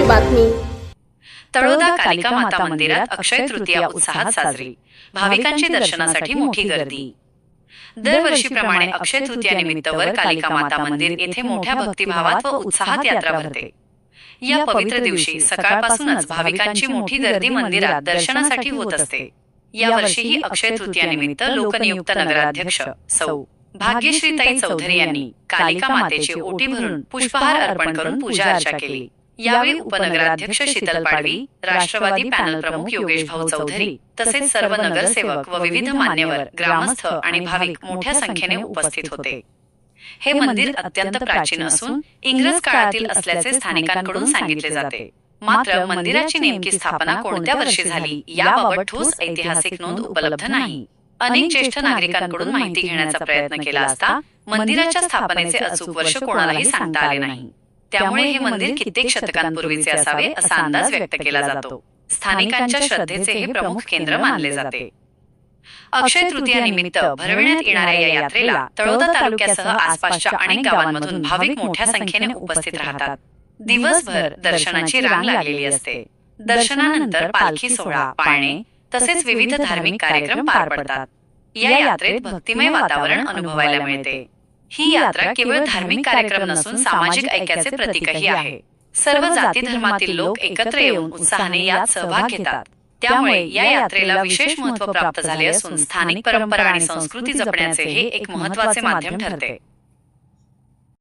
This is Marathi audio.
महत्त्वाची बातमी. तळोदा कालिका माता मंदिरात अक्षय तृतीया उत्साहात साजरी. भाविकांची दर्शनासाठी मोठी गर्दी. दरवर्षीप्रमाणे अक्षय तृतीयानिमित्तवर कालिका माता मंदिर येथे मोठ्या भक्तिभावात व उत्साहात यात्रा भरते. या पवित्र दिवशी सकाळपासूनच भाविकांची मोठी गर्दी मंदिरात दर्शनासाठी होत असते. यावर्षीही अक्षय तृतीयानिमित्त लोकनियुक्त नगराध्यक्ष सौ भाग्यश्रीताई चौधरी यांनी कालिका मातेची ओटी भरून पुष्पहार अर्पण करून पूजा अर्चा केली. यावेळी उपनगराध्यक्ष शीतल पाडवी, राष्ट्रवादी पॅनल प्रमुख योगेश भाऊ चौधरी तसेच सर्व नगरसेवक व विविध मान्यवर, ग्रामस्थ आणि भाविक मोठ्या संख्येने उपस्थित होते. हे मंदिर अत्यंत प्राचीन असून इंग्रज काळातील असल्याचे स्थानिकांकडून सांगितले जाते. मात्र मंदिराची नेमकी स्थापना कोणत्या वर्षी झाली याबाबत ठोस ऐतिहासिक नोंद उपलब्ध नाही. अनेक ज्येष्ठ नागरिकांकडून माहिती घेण्याचा प्रयत्न केला असता मंदिराच्या स्थापनेचे अचूक वर्ष कोणालाही सांगता आले नाही. त्यामुळे हे मंदिर कित्येक शतकांपूर्वीचे असावे असा अंदाज व्यक्त केला जातो. स्थानिकांच्या श्रद्धेचे हे प्रमुख केंद्र मानले जाते. अक्षय तृतीयानिमित्त भरविण्यात येणाऱ्या या यात्रेला तळोदा तालुक्यासह आसपासच्या अनेक गावांमधून भाविक मोठ्या संख्येने उपस्थित राहतात. दिवसभर दर्शनाची रांग लागलेली असते. दर्शनानंतर पालखी सोहळा, पाळणे तसेच विविध धार्मिक कार्यक्रम पार पडतात. या यात्रेत भक्तिमय वातावरण अनुभवायला मिळते. ही यात्रा केवळ धार्मिक कार्यक्रम नसून सामाजिक ऐक्याचे प्रतीकही आहे. सर्व जाती धर्मातील लोक एकत्र येऊन उत्साहाने यात सहभाग घेतात. त्यामुळे या यात्रेला विशेष महत्त्व प्राप्त झाले असून स्थानिक परंपरा आणि संस्कृती जपण्याचे हे एक महत्त्वाचे माध्यम ठरते.